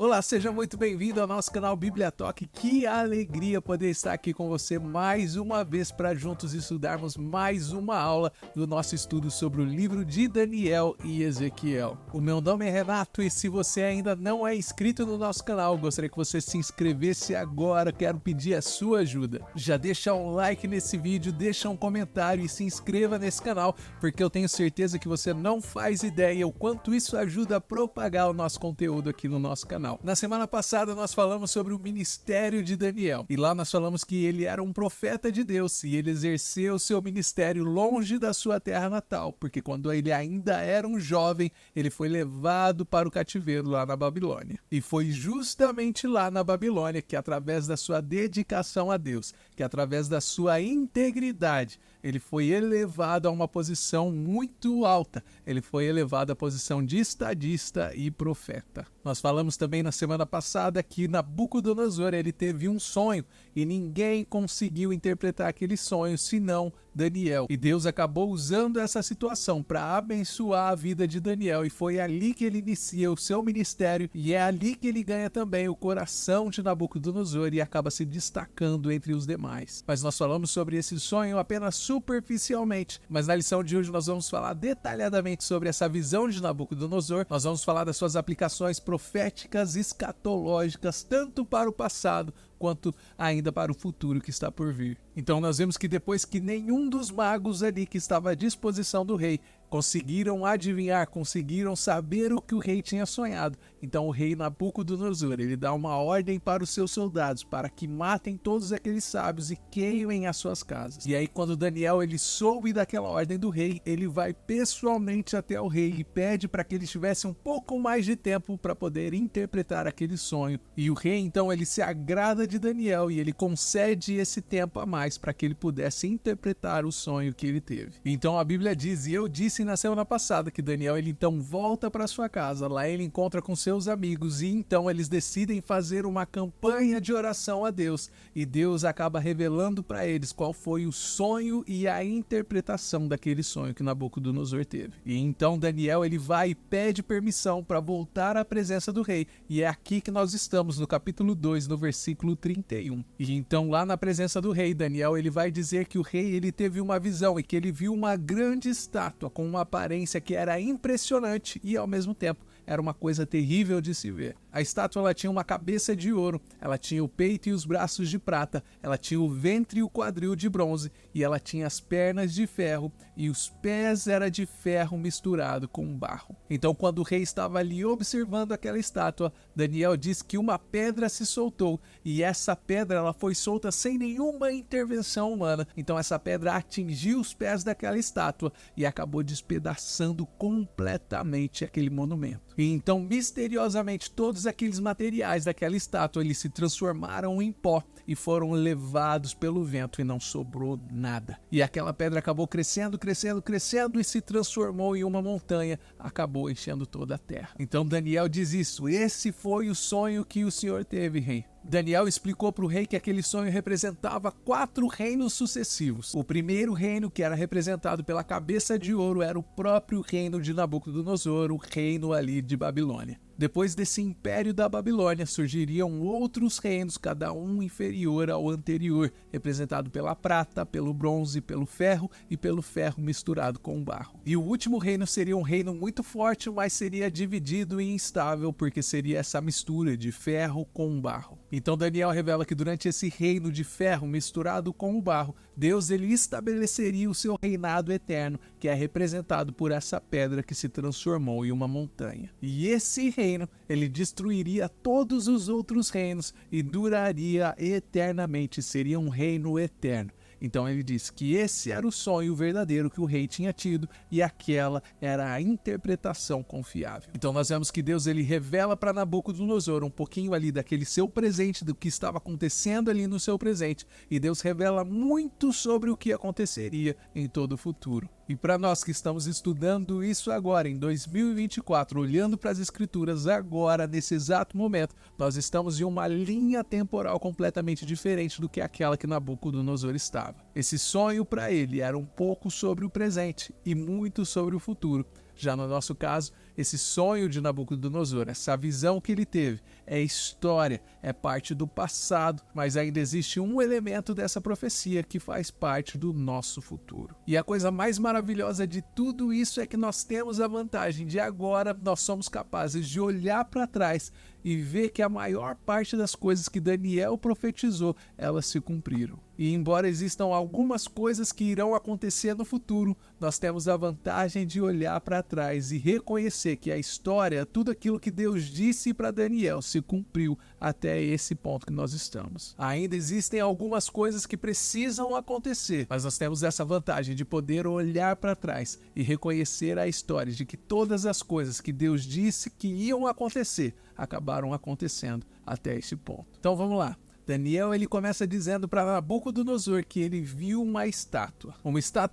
Olá, seja muito bem-vindo ao nosso canal Bíblia Talk. Que alegria poder estar aqui com você mais uma vez para juntos estudarmos mais uma aula do nosso estudo sobre o livro de Daniel e Ezequiel. O meu nome é Renato e se você ainda não é inscrito no nosso canal, gostaria que você se inscrevesse agora, quero pedir a sua ajuda. Já deixa um like nesse vídeo, deixa um comentário e se inscreva nesse canal, porque eu tenho certeza que você não faz ideia o quanto isso ajuda a propagar o nosso conteúdo aqui no nosso canal. Na semana passada nós falamos sobre o ministério de Daniel e lá nós falamos que ele era um profeta de Deus e ele exerceu o seu ministério longe da sua terra natal, porque quando ele ainda era um jovem, ele foi levado para o cativeiro lá na Babilônia. E foi justamente lá na Babilônia que, através da sua dedicação a Deus, que através da sua integridade, ele foi elevado a uma posição muito alta. Ele foi elevado à posição de estadista e profeta. Nós falamos também na semana passada que Nabucodonosor ele teve um sonho e ninguém conseguiu interpretar aquele sonho senão Daniel. E Deus acabou usando essa situação para abençoar a vida de Daniel e foi ali que ele inicia o seu ministério e é ali que ele ganha também o coração de Nabucodonosor e acaba se destacando entre os demais. Mas nós falamos sobre esse sonho apenas superficialmente, mas na lição de hoje nós vamos falar detalhadamente sobre essa visão de Nabucodonosor. Nós vamos falar das suas aplicações proféticas, escatológicas, tanto para o passado quanto ainda para o futuro que está por vir. Então nós vemos que depois que nenhum dos magos ali que estava à disposição do rei conseguiram adivinhar, conseguiram saber o que o rei tinha sonhado, então o rei Nabucodonosor ele dá uma ordem para os seus soldados para que matem todos aqueles sábios e queimem as suas casas. E aí quando Daniel ele soube daquela ordem do rei, ele vai pessoalmente até o rei e pede para que ele tivesse um pouco mais de tempo para poder interpretar aquele sonho. E o rei então ele se agrada de Daniel e ele concede esse tempo a mais para que ele pudesse interpretar o sonho que ele teve. Então a Bíblia diz, e eu disse na semana passada, que Daniel ele então volta para sua casa, lá ele encontra com seus amigos e então eles decidem fazer uma campanha de oração a Deus e Deus acaba revelando para eles qual foi o sonho e a interpretação daquele sonho que Nabucodonosor teve. E então Daniel ele vai e pede permissão para voltar à presença do rei e é aqui que nós estamos no capítulo 2, no versículo 31. E então lá na presença do rei, Daniel ele vai dizer que o rei ele teve uma visão e que ele viu uma grande estátua com uma aparência que era impressionante e ao mesmo tempo era uma coisa terrível de se ver. A estátua ela tinha uma cabeça de ouro, ela tinha o peito e os braços de prata, ela tinha o ventre e o quadril de bronze e ela tinha as pernas de ferro e os pés era de ferro misturado com barro. Então quando o rei estava ali observando aquela estátua, Daniel diz que uma pedra se soltou e essa pedra ela foi solta sem nenhuma intervenção humana. Então essa pedra atingiu os pés daquela estátua e acabou despedaçando completamente aquele monumento. E então misteriosamente todos aqueles materiais daquela estátua eles se transformaram em pó e foram levados pelo vento e não sobrou nada. E aquela pedra acabou crescendo, crescendo, crescendo e se transformou em uma montanha, acabou enchendo toda a terra. Então Daniel diz isso, esse foi o sonho que o Senhor teve, rei. Daniel explicou para o rei que aquele sonho representava 4 reinos sucessivos. O primeiro reino, que era representado pela cabeça de ouro, era o próprio reino de Nabucodonosor, o reino ali de Babilônia. Depois desse império da Babilônia surgiriam outros reinos, cada um inferior ao anterior, representado pela prata, pelo bronze, pelo ferro e pelo ferro misturado com barro. E o último reino seria um reino muito forte, mas seria dividido e instável, porque seria essa mistura de ferro com barro. Então Daniel revela que durante esse reino de ferro misturado com o barro, Deus ele estabeleceria o seu reinado eterno, que é representado por essa pedra que se transformou em uma montanha. E esse reino, ele destruiria todos os outros reinos e duraria eternamente, seria um reino eterno. Então ele diz que esse era o sonho verdadeiro que o rei tinha tido e aquela era a interpretação confiável. Então nós vemos que Deus ele revela para Nabucodonosor um pouquinho ali daquele seu presente, do que estava acontecendo ali no seu presente, e Deus revela muito sobre o que aconteceria em todo o futuro. E para nós que estamos estudando isso agora, em 2024, olhando para as escrituras agora, nesse exato momento, nós estamos em uma linha temporal completamente diferente do que aquela que Nabucodonosor estava. Esse sonho para ele era um pouco sobre o presente e muito sobre o futuro. Já no nosso caso, esse sonho de Nabucodonosor, essa visão que ele teve, é história, é parte do passado, mas ainda existe um elemento dessa profecia que faz parte do nosso futuro. E a coisa mais maravilhosa de tudo isso é que nós temos a vantagem de agora nós somos capazes de olhar para trás e ver que a maior parte das coisas que Daniel profetizou, elas se cumpriram. E embora existam algumas coisas que irão acontecer no futuro, nós temos a vantagem de olhar para trás e reconhecer que a história, tudo aquilo que Deus disse para Daniel, se cumpriu até esse ponto que nós estamos. Ainda existem algumas coisas que precisam acontecer, mas nós temos essa vantagem de poder olhar para trás e reconhecer a história de que todas as coisas que Deus disse que iam acontecer, acabaram acontecendo até esse ponto. Então vamos lá. Daniel ele começa dizendo para Nabucodonosor que ele viu uma estátua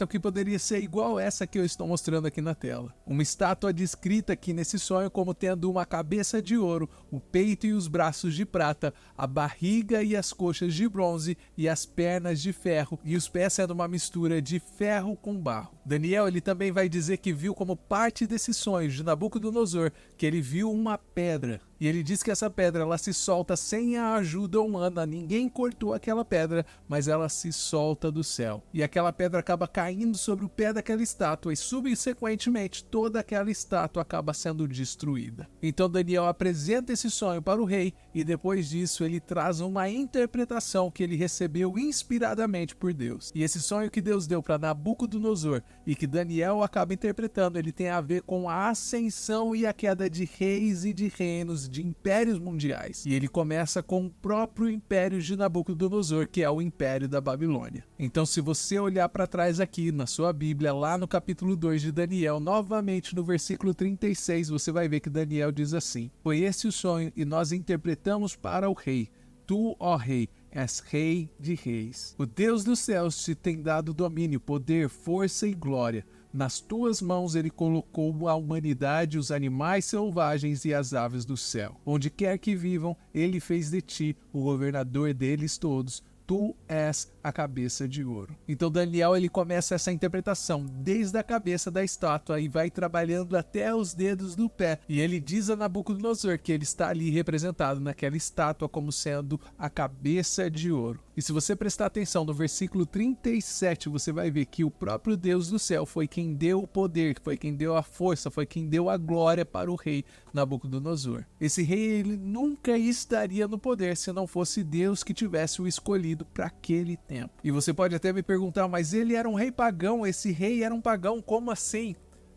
que poderia ser igual essa que eu estou mostrando aqui na tela. Uma estátua descrita aqui nesse sonho como tendo uma cabeça de ouro, o peito e os braços de prata, a barriga e as coxas de bronze e as pernas de ferro e os pés sendo uma mistura de ferro com barro. Daniel ele também vai dizer que viu como parte desse sonho de Nabucodonosor que ele viu uma pedra. E ele diz que essa pedra ela se solta sem a ajuda humana, ninguém cortou aquela pedra, mas ela se solta do céu. E aquela pedra acaba caindo sobre o pé daquela estátua e subsequentemente toda aquela estátua acaba sendo destruída. Então Daniel apresenta esse sonho para o rei e depois disso ele traz uma interpretação que ele recebeu inspiradamente por Deus. E esse sonho que Deus deu para Nabucodonosor e que Daniel acaba interpretando, ele tem a ver com a ascensão e a queda de reis e de reinos, de impérios mundiais. E ele começa com o próprio império de Nabucodonosor, que é o império da Babilônia. Então se você olhar para trás aqui na sua Bíblia, lá no capítulo 2 de Daniel, novamente no versículo 36, você vai ver que Daniel diz assim: foi esse o sonho e nós interpretamos para o rei. Tu, ó rei, és rei de reis. O Deus dos céus te tem dado domínio, poder, força e glória. Nas tuas mãos ele colocou a humanidade, os animais selvagens e as aves do céu. Onde quer que vivam, ele fez de ti o governador deles todos. Tu és a cabeça de ouro. Então Daniel ele começa essa interpretação desde a cabeça da estátua e vai trabalhando até os dedos do pé. E ele diz a Nabucodonosor que ele está ali representado naquela estátua como sendo a cabeça de ouro. E se você prestar atenção no versículo 37, você vai ver que o próprio Deus do céu foi quem deu o poder, foi quem deu a força, foi quem deu a glória para o rei Nabucodonosor. Esse rei ele nunca estaria no poder se não fosse Deus que tivesse o escolhido para aquele tempo. E você pode até me perguntar, mas ele era um rei pagão, esse rei era um pagão, como assim?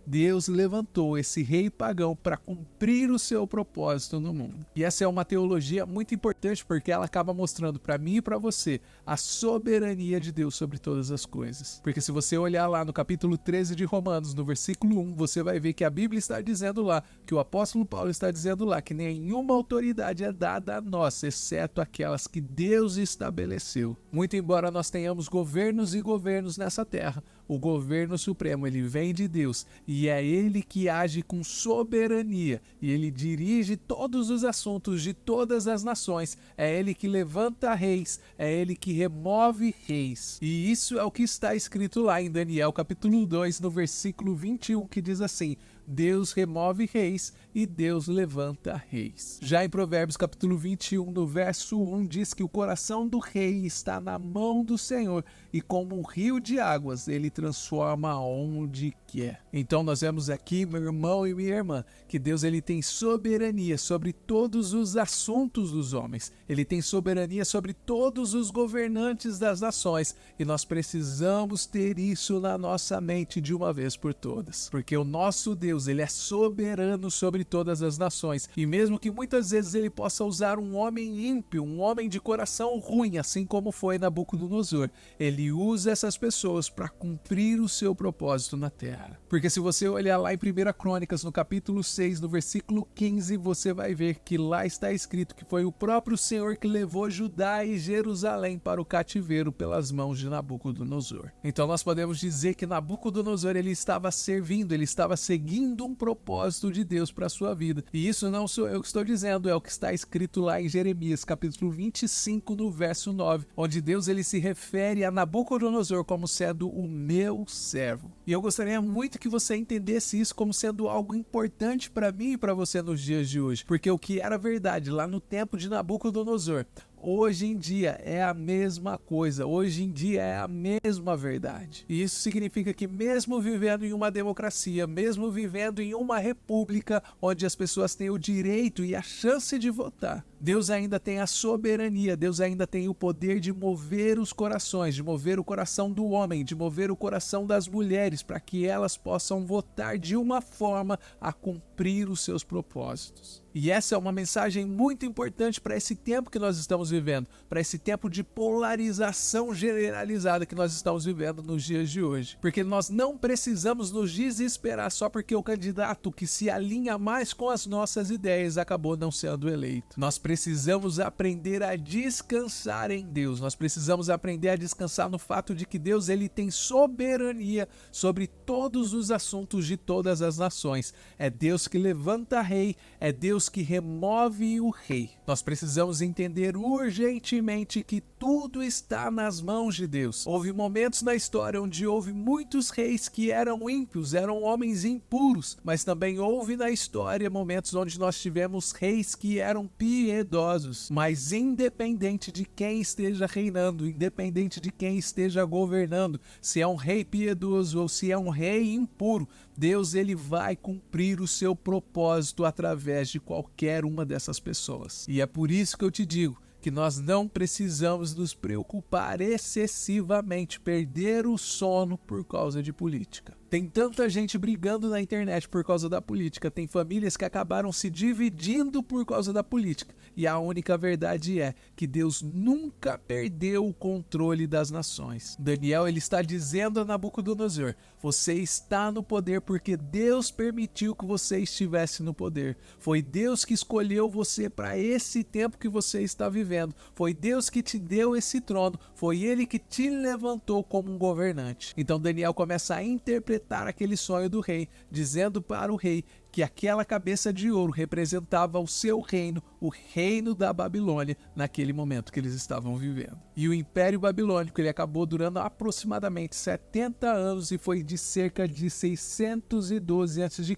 Deus levantou esse rei pagão para cumprir o seu propósito no mundo. E essa é uma teologia muito importante porque ela acaba mostrando para mim e para você a soberania de Deus sobre todas as coisas. Porque se você olhar lá no capítulo 13 de Romanos, no versículo 1, você vai ver que a Bíblia está dizendo lá, que o apóstolo Paulo está dizendo lá, que nenhuma autoridade é dada a nós, exceto aquelas que Deus estabeleceu. Muito embora nós tenhamos governos e governos nessa terra, o governo supremo ele vem de Deus e é ele que age com soberania e ele dirige todos os assuntos de todas as nações. É ele que levanta reis, é ele que remove reis. E isso é o que está escrito lá em Daniel capítulo 2, no versículo 21, que diz assim: Deus remove reis e Deus levanta reis. Já em Provérbios capítulo 21, no verso 1, diz que o coração do rei está na mão do Senhor e como um rio de águas ele transforma onde quer. Então nós vemos aqui, meu irmão e minha irmã, que Deus ele tem soberania sobre todos os assuntos dos homens. Ele tem soberania sobre todos os governantes das nações e nós precisamos ter isso na nossa mente de uma vez por todas. Porque o nosso Deus ele é soberano sobre todas as nações e mesmo que muitas vezes ele possa usar um homem ímpio, um homem de coração ruim, assim como foi Nabucodonosor, ele usa essas pessoas para cumprir o seu propósito na terra. Porque se você olhar lá em 1 Crônicas, no capítulo 6, no versículo 15, você vai ver que lá está escrito que foi o próprio Senhor que levou Judá e Jerusalém para o cativeiro pelas mãos de Nabucodonosor. Então nós podemos dizer que Nabucodonosor ele estava servindo, ele estava seguindo um propósito de Deus para a sua vida. E isso não sou eu que estou dizendo, é o que está escrito lá em Jeremias, capítulo 25, no verso 9, onde Deus ele se refere a Nabucodonosor como sendo o meu servo. E eu gostaria muito que você entendesse isso como sendo algo importante para mim e para você nos dias de hoje, porque o que era verdade lá no tempo de Nabucodonosor, hoje em dia é a mesma coisa, hoje em dia é a mesma verdade. E isso significa que mesmo vivendo em uma democracia, mesmo vivendo em uma república onde as pessoas têm o direito e a chance de votar, Deus ainda tem a soberania, Deus ainda tem o poder de mover os corações, de mover o coração do homem, de mover o coração das mulheres para que elas possam votar de uma forma a cumprir os seus propósitos. E essa é uma mensagem muito importante para esse tempo que nós estamos vivendo, para esse tempo de polarização generalizada que nós estamos vivendo nos dias de hoje. Porque nós não precisamos nos desesperar só porque o candidato que se alinha mais com as nossas ideias acabou não sendo eleito. Nós precisamos aprender a descansar em Deus. Nós precisamos aprender a descansar no fato de que Deus ele tem soberania sobre todos os assuntos de todas as nações. É Deus que levanta rei, é Deus que remove o rei. Nós precisamos entender urgentemente que tudo está nas mãos de Deus. Houve momentos na história onde houve muitos reis que eram ímpios, eram homens impuros, mas também houve na história momentos onde nós tivemos reis que eram piedosos. Mas independente de quem esteja reinando, independente de quem esteja governando, se é um rei piedoso ou se é um rei impuro, Deus ele vai cumprir o seu propósito através de qualquer uma dessas pessoas. E é por isso que eu te digo que nós não precisamos nos preocupar excessivamente, perder o sono por causa de política. Tem tanta gente brigando na internet por causa da política, tem famílias que acabaram se dividindo por causa da política. E a única verdade é que Deus nunca perdeu o controle das nações. Daniel ele está dizendo a Nabucodonosor, você está no poder porque Deus permitiu que você estivesse no poder. Foi Deus que escolheu você para esse tempo que você está vivendo. Foi Deus que te deu esse trono. Foi Ele que te levantou como um governante. Então Daniel começa a interpretar aquele sonho do rei, dizendo para o rei que aquela cabeça de ouro representava o seu reino, o reino da Babilônia, naquele momento que eles estavam vivendo. E o Império Babilônico ele acabou durando aproximadamente 70 anos e foi de cerca de 612 a.C.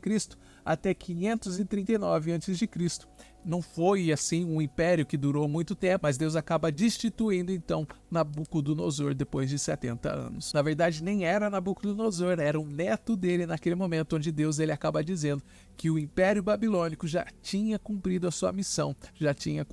até 539 a.C. Não foi assim um império que durou muito tempo, mas Deus acaba destituindo então Nabucodonosor depois de 70 anos. Na verdade nem era Nabucodonosor, era um neto dele naquele momento, onde Deus ele acaba dizendo que o Império Babilônico já tinha cumprido a sua missão, já tinha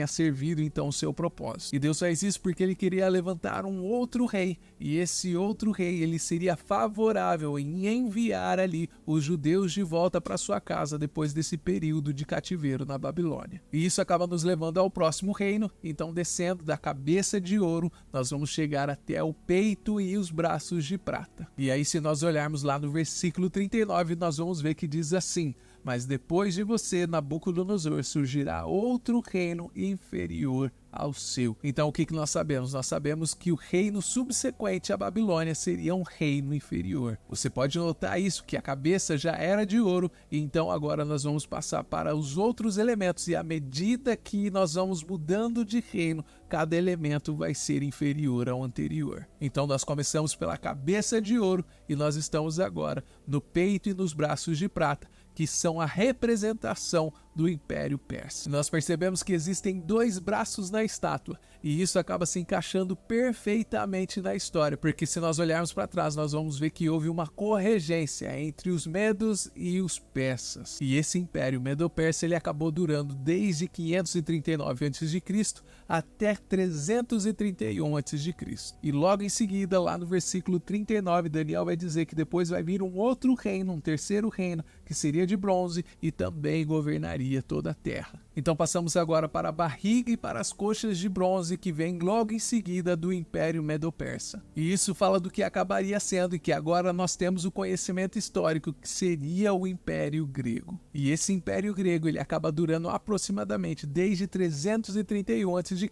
servido então o seu propósito. E Deus faz isso porque ele queria levantar um outro rei, e esse outro rei ele seria favorável em enviar ali os judeus de volta para sua casa depois desse período de cativeiro na Babilônia. E isso acaba nos levando ao próximo reino, então descendo da cabeça de ouro, nós vamos chegar até o peito e os braços de prata. E aí se nós olharmos lá no versículo 39, nós vamos ver que diz assim, mas depois de você, Nabucodonosor, surgirá outro reino inferior ao seu. Então o que nós sabemos? Nós sabemos que o reino subsequente à Babilônia seria um reino inferior. Você pode notar isso, que a cabeça já era de ouro, e então agora nós vamos passar para os outros elementos, e à medida que nós vamos mudando de reino, cada elemento vai ser inferior ao anterior. Então nós começamos pela cabeça de ouro, e nós estamos agora no peito e nos braços de prata, que são a representação do Império Persa. Nós percebemos que existem dois braços na estátua, e isso acaba se encaixando perfeitamente na história, porque se nós olharmos para trás, nós vamos ver que houve uma corregência entre os medos e os persas. E esse Império Medo-Persa ele acabou durando desde 539 a.C. até 331 a.C. E logo em seguida, lá no versículo 39, Daniel vai dizer que depois vai vir um outro reino, um terceiro reino, que seria de bronze e também governaria toda a terra. Então passamos agora para a barriga e para as coxas de bronze, que vem logo em seguida do Império Medo-Persa. E isso fala do que acabaria sendo, e que agora nós temos o conhecimento histórico que seria o Império Grego. E esse Império Grego ele acaba durando aproximadamente desde 331 a.C.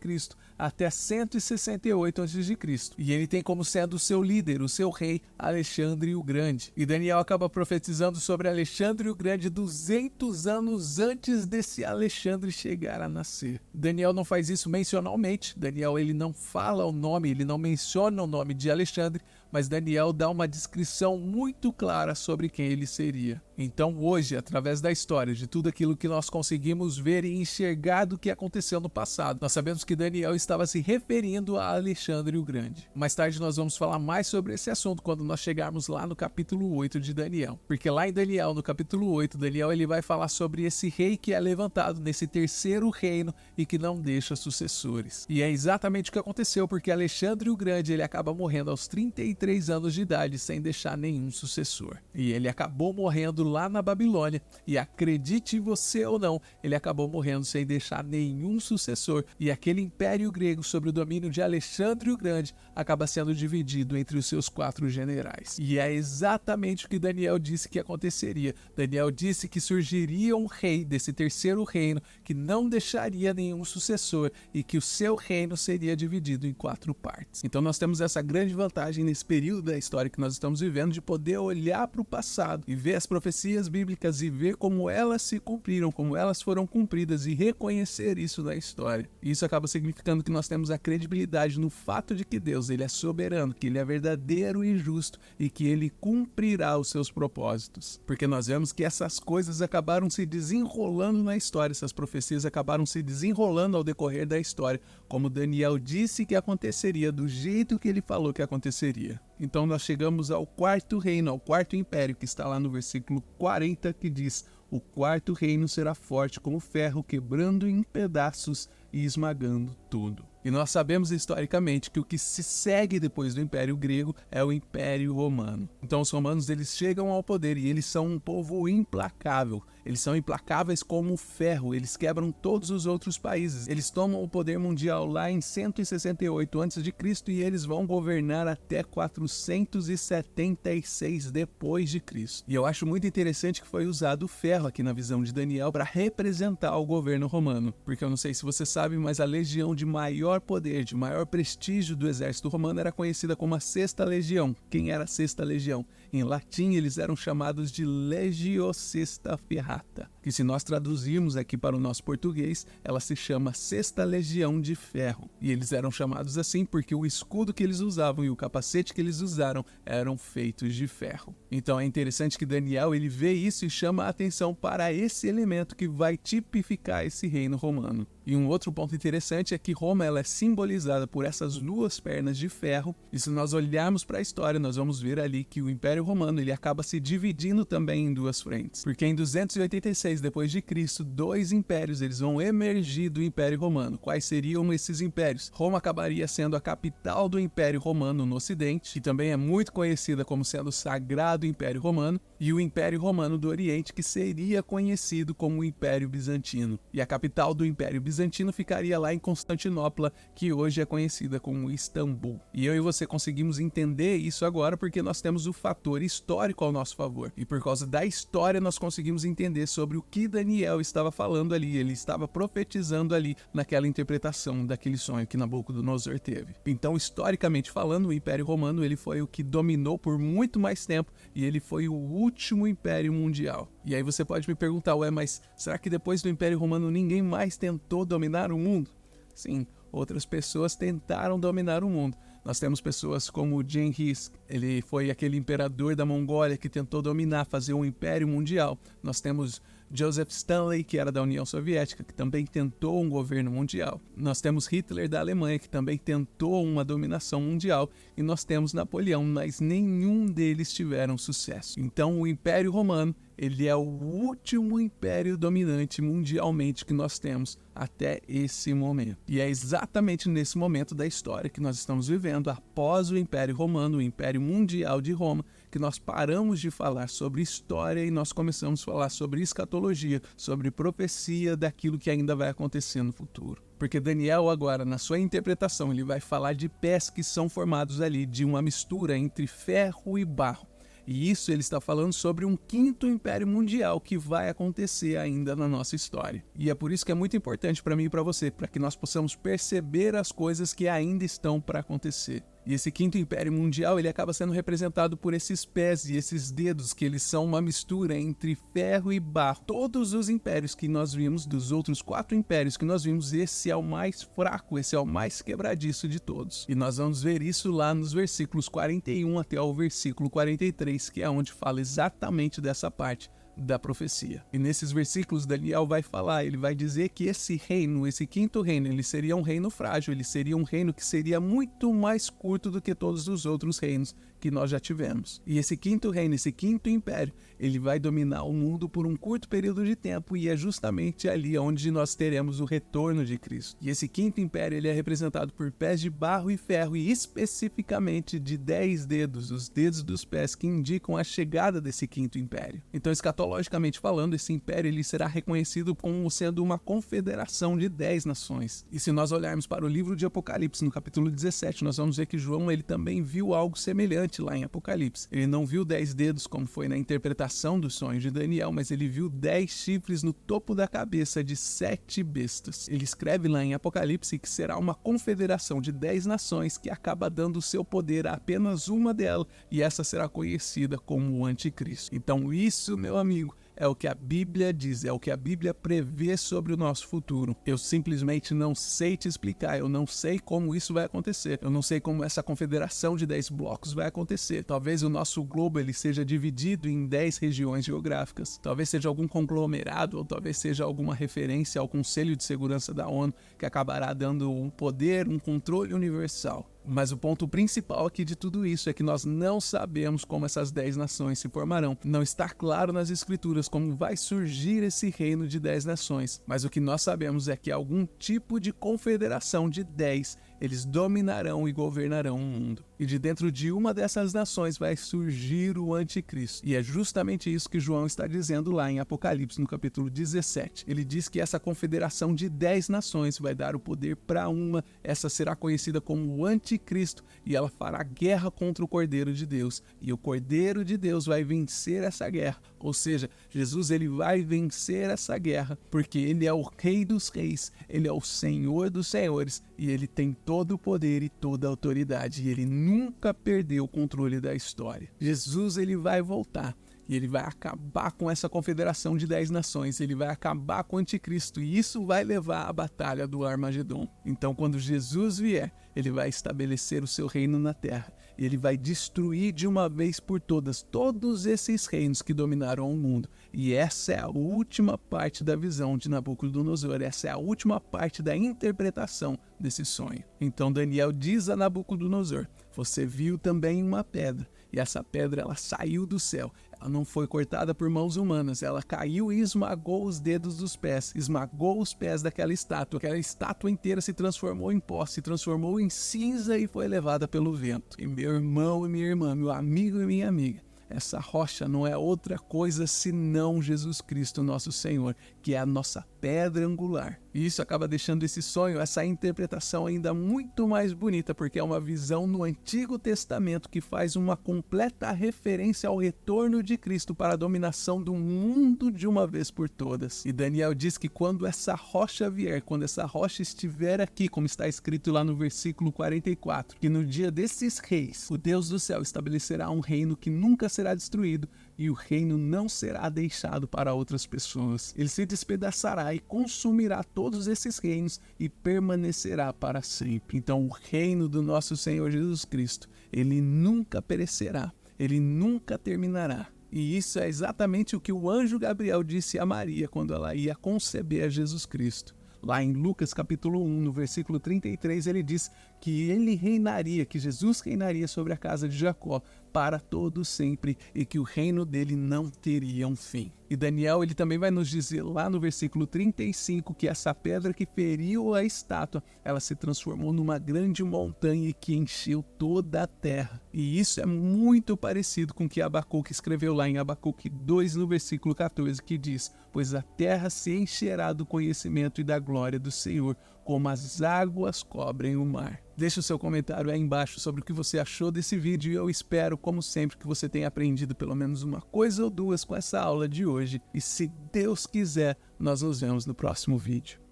até 168 a.C. E ele tem como sendo o seu líder, o seu rei, Alexandre o Grande. E Daniel acaba profetizando sobre Alexandre o Grande 200 anos antes desse Alexandre chegar a nascer. Daniel não faz isso mencionalmente. Daniel ele não fala o nome, ele não menciona o nome de Alexandre, mas Daniel dá uma descrição muito clara sobre quem ele seria. Então hoje, através da história, de tudo aquilo que nós conseguimos ver e enxergar do que aconteceu no passado, nós sabemos que Daniel estava se referindo a Alexandre o Grande. Mais tarde nós vamos falar mais sobre esse assunto quando nós chegarmos lá no capítulo 8 de Daniel. Porque lá em Daniel, no capítulo 8, Daniel ele vai falar sobre esse rei que é levantado nesse terceiro reino e que não deixa sucessores. E é exatamente o que aconteceu, porque Alexandre o Grande ele acaba morrendo aos 33 anos de idade sem deixar nenhum sucessor. E ele acabou morrendo lá na Babilônia, e acredite você ou não, ele acabou morrendo sem deixar nenhum sucessor, e aquele império grego sob o domínio de Alexandre o Grande acaba sendo dividido entre os seus 4 generais. E é exatamente o que Daniel disse que aconteceria. Daniel disse que surgiria um rei desse terceiro reino que não deixaria nenhum sucessor e que o seu reino seria dividido em 4 partes. Então nós temos essa grande vantagem nesse período da história que nós estamos vivendo de poder olhar para o passado e ver as profecias bíblicas e ver como elas se cumpriram, como elas foram cumpridas e reconhecer isso na história. Isso acaba significando que nós temos a credibilidade no fato de que Deus ele é soberano, que ele é verdadeiro e justo e que ele cumprirá os seus propósitos. Porque nós vemos que essas coisas acabaram se desenrolando na história, essas profecias acabaram se desenrolando ao decorrer da história, como Daniel disse que aconteceria, do jeito que ele falou que aconteceria. Então nós chegamos ao 4º reino, ao 4º império, que está lá no versículo 40, que diz: o 4º reino será forte como ferro, quebrando em pedaços e esmagando tudo. E nós sabemos historicamente que o que se segue depois do Império Grego é o Império Romano. Então os romanos eles chegam ao poder e eles são um povo implacável. Eles são implacáveis como ferro, eles quebram todos os outros países. Eles tomam o poder mundial lá em 168 a.C. e eles vão governar até 476 depois de Cristo. E eu acho muito interessante que foi usado o ferro aqui na visão de Daniel para representar o governo romano. Porque eu não sei se você sabe, mas a legião de maior poder, de maior prestígio do exército romano era conhecida como a Sexta Legião. Quem era a Sexta Legião? Em latim eles eram chamados de Legio Sexta Ferrata, que se nós traduzirmos aqui para o nosso português, ela se chama Sexta Legião de Ferro. E eles eram chamados assim porque o escudo que eles usavam e o capacete que eles usaram eram feitos de ferro. Então é interessante que Daniel ele vê isso e chama a atenção para esse elemento que vai tipificar esse reino romano. E um outro ponto interessante é que Roma ela é simbolizada por essas 2 pernas de ferro, e se nós olharmos para a história, nós vamos ver ali que o Império Romano ele acaba se dividindo também em 2 frentes. Porque em 286 depois de Cristo, 2 impérios eles vão emergir do Império Romano. Quais seriam esses impérios? Roma acabaria sendo a capital do Império Romano no Ocidente, que também é muito conhecida como sendo o Sagrado Império Romano, e o Império Romano do Oriente, que seria conhecido como o Império Bizantino. E a capital do Império Bizantino ficaria lá em Constantinopla, que hoje é conhecida como Istambul. E eu e você conseguimos entender isso agora porque nós temos o fator histórico ao nosso favor. E por causa da história nós conseguimos entender sobre o que Daniel estava falando ali. Ele estava profetizando ali naquela interpretação daquele sonho que Nabucodonosor teve. Então, historicamente falando, o Império Romano ele foi o que dominou por muito mais tempo e ele foi o último império mundial. E aí você pode me perguntar, mas será que depois do Império Romano ninguém mais tentou dominar o mundo? Sim, outras pessoas tentaram dominar o mundo. Nós temos pessoas como Genghis, ele foi aquele imperador da Mongólia que tentou dominar, fazer um império mundial. Nós temos Joseph Stalin, que era da União Soviética, que também tentou um governo mundial. Nós temos Hitler da Alemanha, que também tentou uma dominação mundial. E nós temos Napoleão, mas nenhum deles tiveram sucesso. Então o Império Romano, ele é o último império dominante mundialmente que nós temos até esse momento. E é exatamente nesse momento da história que nós estamos vivendo, após o Império Romano, o Império Mundial de Roma, que nós paramos de falar sobre história e nós começamos a falar sobre escatologia, sobre profecia daquilo que ainda vai acontecer no futuro. Porque Daniel agora, na sua interpretação, ele vai falar de pés que são formados ali de uma mistura entre ferro e barro. E isso ele está falando sobre um 5º Império Mundial que vai acontecer ainda na nossa história. E é por isso que é muito importante para mim e para você, para que nós possamos perceber as coisas que ainda estão para acontecer. E esse quinto império mundial, ele acaba sendo representado por esses pés e esses dedos, que eles são uma mistura entre ferro e barro. Todos os impérios que nós vimos, dos outros 4 impérios que nós vimos, esse é o mais fraco, esse é o mais quebradiço de todos. E nós vamos ver isso lá nos versículos 41 até o versículo 43, que é onde fala exatamente dessa parte da profecia. E nesses versículos Daniel vai falar, ele vai dizer que esse reino, esse quinto reino, ele seria um reino frágil, ele seria um reino que seria muito mais curto do que todos os outros reinos que nós já tivemos. E esse quinto reino, esse quinto império, ele vai dominar o mundo por um curto período de tempo, e é justamente ali onde nós teremos o retorno de Cristo. E esse quinto império, ele é representado por pés de barro e ferro, e especificamente de 10 dedos, os dedos dos pés, que indicam a chegada desse quinto império. Então, escatologicamente falando, esse império ele será reconhecido como sendo uma confederação de 10 nações. E se nós olharmos para o livro de Apocalipse, no capítulo 17, nós vamos ver que João ele também viu algo semelhante lá em Apocalipse. Ele não viu 10 dedos como foi na interpretação dos sonhos de Daniel, mas ele viu 10 chifres no topo da cabeça de 7 bestas. Ele escreve lá em Apocalipse que será uma confederação de 10 nações que acaba dando o seu poder a apenas uma delas, e essa será conhecida como o Anticristo. Então isso, meu amigo, é o que a Bíblia diz, é o que a Bíblia prevê sobre o nosso futuro. Eu simplesmente não sei te explicar, eu não sei como isso vai acontecer, eu não sei como essa confederação de 10 blocos vai acontecer. Talvez o nosso globo ele seja dividido em 10 regiões geográficas, talvez seja algum conglomerado, ou talvez seja alguma referência ao Conselho de Segurança da ONU, que acabará dando um poder, um controle universal. Mas o ponto principal aqui de tudo isso é que nós não sabemos como essas 10 nações se formarão. Não está claro nas escrituras como vai surgir esse reino de 10 nações. Mas o que nós sabemos é que algum tipo de confederação de 10, eles dominarão e governarão o mundo. E de dentro de uma dessas nações vai surgir o Anticristo. E é justamente isso que João está dizendo lá em Apocalipse, no capítulo 17. Ele diz que essa confederação de 10 nações vai dar o poder para uma. Essa será conhecida como o Anticristo, e ela fará guerra contra o Cordeiro de Deus. E o Cordeiro de Deus vai vencer essa guerra. Ou seja, Jesus ele vai vencer essa guerra, porque ele é o Rei dos Reis, ele é o Senhor dos Senhores, e ele tem todo o poder e toda a autoridade, e ele nunca perdeu o controle da história. Jesus ele vai voltar, e ele vai acabar com essa confederação de 10 nações, ele vai acabar com o Anticristo, e isso vai levar à batalha do Armagedon. Então, quando Jesus vier, ele vai estabelecer o seu reino na terra, e ele vai destruir de uma vez por todas todos esses reinos que dominaram o mundo. E essa é a última parte da visão de Nabucodonosor, essa é a última parte da interpretação desse sonho. Então Daniel diz a Nabucodonosor: você viu também uma pedra, e essa pedra ela saiu do céu, ela não foi cortada por mãos humanas, ela caiu e esmagou os dedos dos pés, esmagou os pés daquela estátua, aquela estátua inteira se transformou em pó, se transformou em cinza e foi levada pelo vento. E meu irmão e minha irmã, meu amigo e minha amiga, essa rocha não é outra coisa senão Jesus Cristo, nosso Senhor, que é a nossa pedra angular. E isso acaba deixando esse sonho, essa interpretação ainda muito mais bonita, porque é uma visão no Antigo Testamento que faz uma completa referência ao retorno de Cristo para a dominação do mundo de uma vez por todas. E Daniel diz que quando essa rocha vier, quando essa rocha estiver aqui, como está escrito lá no versículo 44, que no dia desses reis, o Deus do céu estabelecerá um reino que nunca será destruído, e o reino não será deixado para outras pessoas. Ele se despedaçará e consumirá todos esses reinos e permanecerá para sempre. Então o reino do nosso Senhor Jesus Cristo, ele nunca perecerá, ele nunca terminará. E isso é exatamente o que o anjo Gabriel disse a Maria quando ela ia conceber a Jesus Cristo. Lá em Lucas capítulo 1, no versículo 33, ele diz que ele reinaria, que Jesus reinaria sobre a casa de Jacó para todo sempre, e que o reino dele não teria um fim. E Daniel ele também vai nos dizer lá no versículo 35 que essa pedra que feriu a estátua, ela se transformou numa grande montanha que encheu toda a terra. E isso é muito parecido com o que Abacuque escreveu lá em Abacuque 2, no versículo 14, que diz: pois a terra se encherá do conhecimento e da glória do Senhor, como as águas cobrem o mar. Deixe o seu comentário aí embaixo sobre o que você achou desse vídeo, e eu espero, como sempre, que você tenha aprendido pelo menos uma coisa ou duas com essa aula de hoje. E se Deus quiser, nós nos vemos no próximo vídeo.